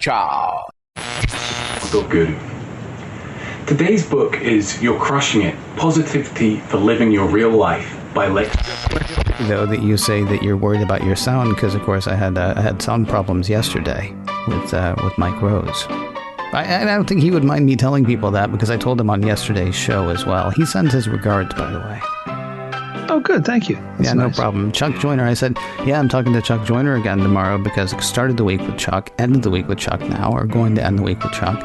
Ciao. So good. Today's book is You're Crushing It, Positivity for Living Your Real Life by Lex. Though that you say that you're worried about your sound, because of course I had sound problems yesterday with Mike Rose. I don't think he would mind me telling people that, because I told him on yesterday's show as well. He sends his regards, by the way. Oh, good. Thank you. That's nice. No problem. Chuck Joyner, I said, yeah, I'm talking to Chuck Joyner again tomorrow, because I started the week with Chuck, ended the week with Chuck now, or going to end the week with Chuck.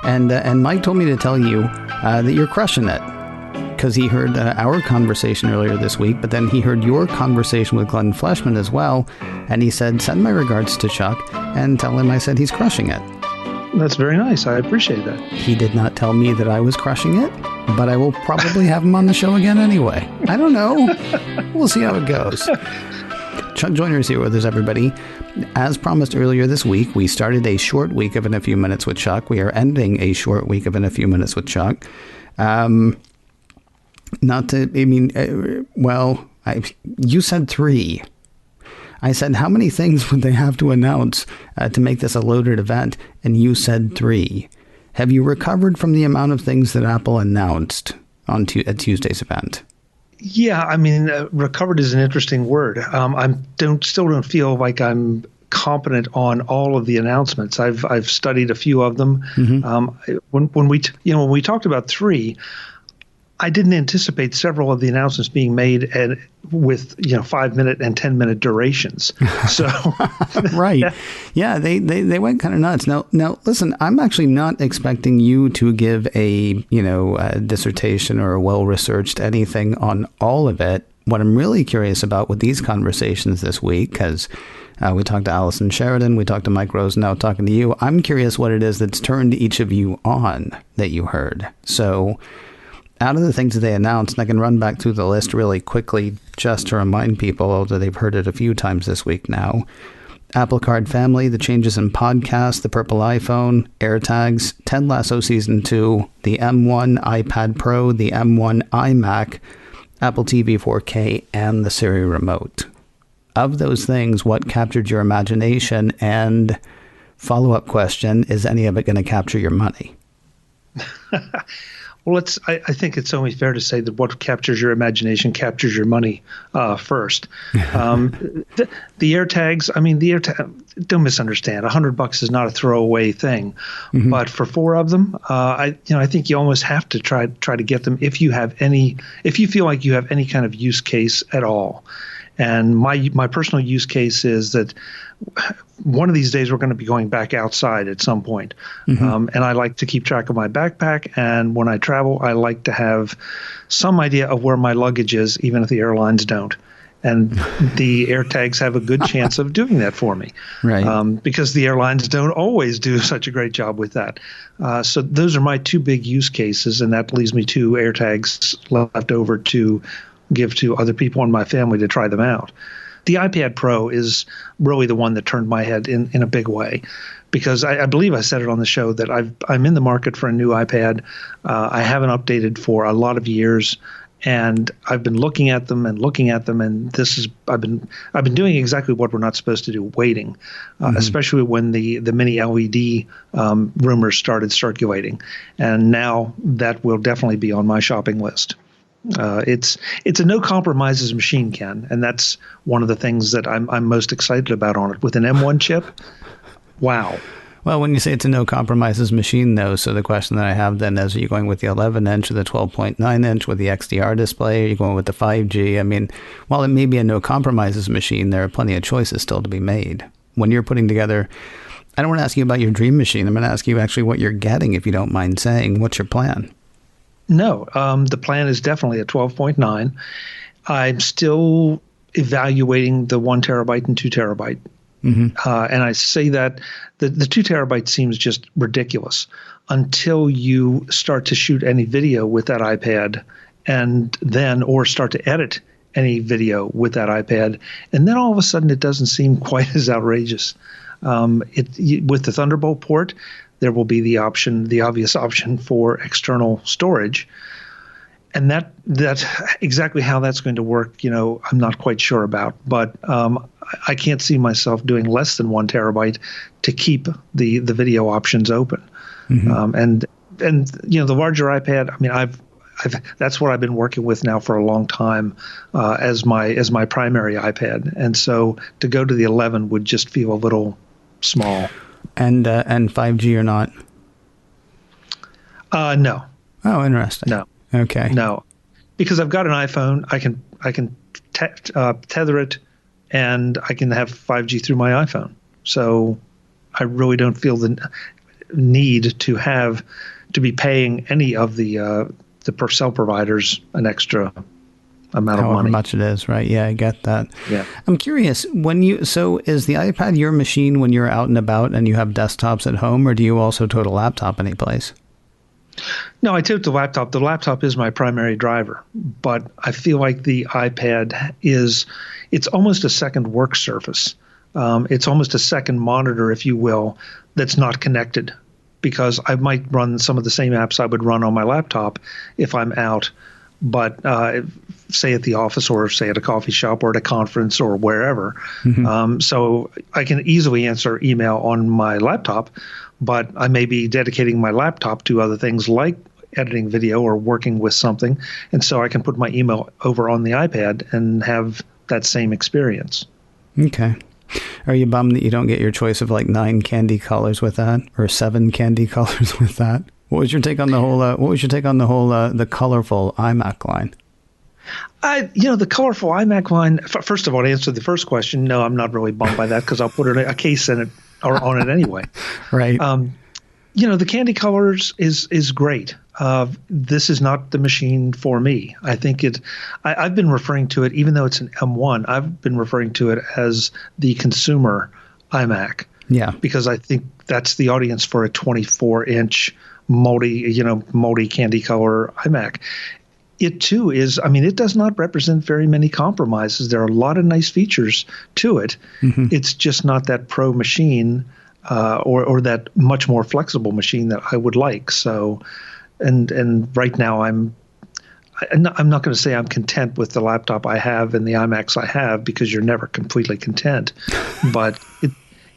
And Mike told me to tell you that you're crushing it, because he heard our conversation earlier this week, but then he heard your conversation with Glenn Fleshman as well, and he said, send my regards to Chuck and tell him I said he's crushing it. That's very nice. I appreciate that. He did not tell me that I was crushing it, but I will probably have him on the show again anyway. I don't know. We'll see how it goes. Chuck Joyner is here with us, everybody. As promised earlier this week, we started a short week of In a Few Minutes with Chuck. We are ending a short week of In a Few Minutes with Chuck. You said 3. I said, how many things would they have to announce to make this a loaded event? And you said 3. Have you recovered from the amount of things that Apple announced at Tuesday's event? Yeah, I mean, recovered is an interesting word. I still don't feel like I'm competent on all of the announcements. I've studied a few of them. Mm-hmm. When we talked about 3. I didn't anticipate several of the announcements being made with 5-minute and 10-minute durations. So right, yeah, they went kind of nuts. Now, listen, I'm actually not expecting you to give a dissertation or a well-researched anything on all of it. What I'm really curious about with these conversations this week, because we talked to Allison Sheridan, we talked to Mike Rose, now talking to you. I'm curious what it is that's turned each of you on that you heard. So, out of the things that they announced, and I can run back through the list really quickly just to remind people, although they've heard it a few times this week now. Apple Card Family, the changes in podcasts, the purple iPhone, AirTags, Ted Lasso Season 2, the M1 iPad Pro, the M1 iMac, Apple TV 4K, and the Siri Remote. Of those things, what captured your imagination? And follow-up question, is any of it going to capture your money? Well, I think it's only fair to say that what captures your imagination captures your money first. The AirTags, don't misunderstand. $100 is not a throwaway thing, mm-hmm. But for 4 of them, I think you almost have to try to get them if you feel like you have any kind of use case at all. And my personal use case is that one of these days we're going to be going back outside at some point. Mm-hmm. And I like to keep track of my backpack. And when I travel, I like to have some idea of where my luggage is, even if the airlines don't. And the AirTags have a good chance of doing that for me. Right. Because the airlines don't always do such a great job with that. So those are my 2 big use cases. And that leaves me 2 AirTags left over to give to other people in my family to try them out. The iPad Pro is really the one that turned my head in a big way, because I believe I said it on the show that I'm in the market for a new iPad. I haven't updated for a lot of years, and I've been looking at them, and I've been doing exactly what we're not supposed to do, waiting, mm-hmm. Especially when the mini LED rumors started circulating, and now that will definitely be on my shopping list. It's a no compromises machine, Ken, and that's one of the things that I'm most excited about on it. With an M1 chip, wow. Well, when you say it's a no compromises machine, though, so the question that I have then is, are you going with the 11-inch or the 12.9 inch with the XDR display? Are you going with the 5G? I mean, while it may be a no compromises machine, there are plenty of choices still to be made. When you're putting together, I don't want to ask you about your dream machine. I'm going to ask you actually what you're getting, if you don't mind saying. What's your plan? No, the plan is definitely a 12.9. I'm still evaluating the 1 terabyte and 2 terabyte. Mm-hmm. And I say that the 2 terabyte seems just ridiculous until you start to shoot any video with that iPad or start to edit any video with that iPad. And then all of a sudden it doesn't seem quite as outrageous. With the Thunderbolt port, there will be the obvious option for external storage. and that's exactly how that's going to work. I'm not quite sure about, but I can't see myself doing less than 1 terabyte to keep the video options open. And the larger iPad. I mean, that's what I've been working with now for a long time as my primary iPad, and so to go to the 11 would just feel a little small. And 5G or not? No. Oh, interesting. No. Okay. No, because I've got an iPhone. I can tether it, and I can have 5G through my iPhone. So I really don't feel the need to be paying any of the cell providers an extra amount of money. However much it is, right? Yeah, I get that. Yeah. I'm curious, so is the iPad your machine when you're out and about and you have desktops at home, or do you also tote a laptop anyplace? No, I tote the laptop. The laptop is my primary driver, but I feel like the iPad it's almost a second work surface. It's almost a second monitor, if you will, that's not connected, because I might run some of the same apps I would run on my laptop if I'm out, but say at the office or say at a coffee shop or at a conference or wherever. So I can easily answer email on my laptop, but I may be dedicating my laptop to other things like editing video or working with something. And so I can put my email over on the iPad and have that same experience. Okay. Are you bummed that you don't get your choice of like 9 candy colors with that, or 7 candy colors with that? What was your take on the whole? The colorful iMac line? The colorful iMac line. First of all, to answer the first question, no, I'm not really bummed by that because I'll put a case in it or on it anyway. Right. The candy colors is great. This is not the machine for me. I think I've been referring to it, even though it's an M1, I've been referring to it as the consumer iMac. Yeah. Because I think that's the audience for a 24-inch multi candy color iMac. It too is, it does not represent very many compromises. There are a lot of nice features to it. It's just not that pro machine or that much more flexible machine that I would like. So, and right now I'm not going to say I'm content with the laptop I have and the iMacs I have, because you're never completely content. But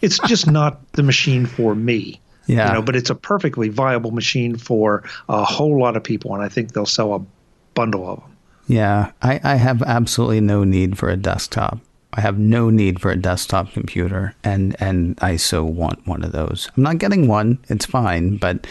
it's just not the machine for me. Yeah. But it's a perfectly viable machine for a whole lot of people, and I think they'll sell a bundle of them. Yeah, I have absolutely no need for a desktop. I have no need for a desktop computer, and I so want one of those. I'm not getting one. It's fine, but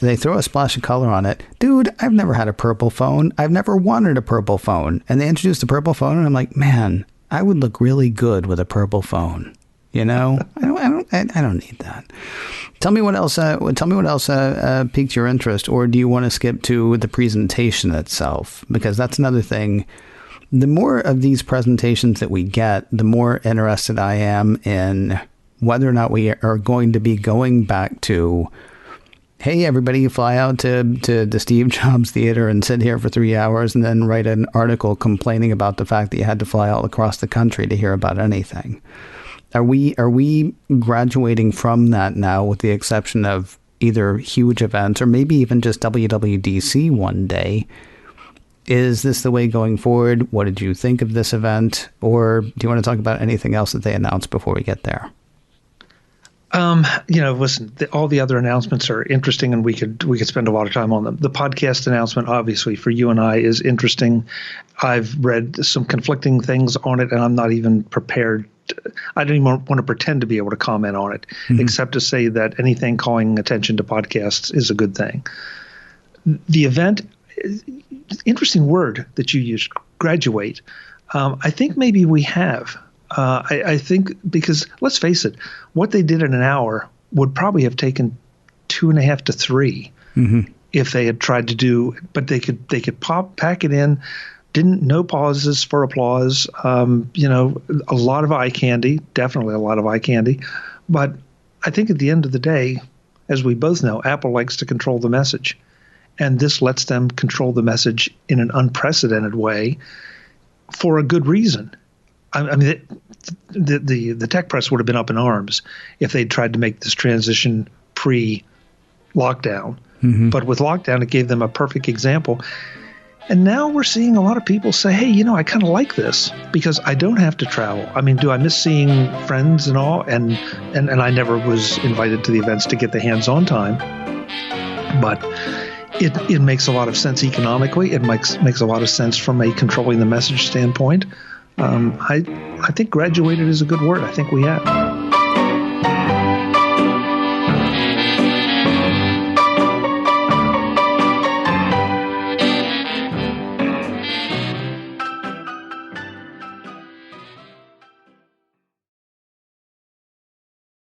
they throw a splash of color on it. Dude, I've never had a purple phone. I've never wanted a purple phone. And they introduced the purple phone, and I'm like, man, I would look really good with a purple phone. I don't need that. Tell me what else. Piqued your interest, or do you want to skip to the presentation itself? Because that's another thing. The more of these presentations that we get, the more interested I am in whether or not we are going to be going back to, hey, everybody, fly out to the Steve Jobs Theater and sit here for 3 hours and then write an article complaining about the fact that you had to fly all across the country to hear about anything. Are we graduating from that now, with the exception of either huge events or maybe even just WWDC one day? Is this the way going forward? What did you think of this event? Or do you want to talk about anything else that they announced before we get there? Listen, all the other announcements are interesting, and we could spend a lot of time on them. The podcast announcement, obviously, for you and I is interesting. I've read some conflicting things on it, and I'm not even prepared. I don't even want to pretend to be able to comment on it, except to say that anything calling attention to podcasts is a good thing. The event, interesting word that you used, graduate. I think maybe we have. I think because, let's face it, what they did in an hour would probably have taken 2.5 to 3 if they had tried to do, but they could pack it in. No pauses for applause. A lot of eye candy, definitely a lot of eye candy. But I think at the end of the day, as we both know, Apple likes to control the message. And this lets them control the message in an unprecedented way for a good reason. The tech press would have been up in arms if they'd tried to make this transition pre-lockdown. But with lockdown, it gave them a perfect example. And now we're seeing a lot of people say, hey, I kind of like this because I don't have to travel. I mean, do I miss seeing friends and all? And I never was invited to the events to get the hands-on time. But it makes a lot of sense economically. It makes a lot of sense from a controlling the message standpoint. I think graduated is a good word. I think we have.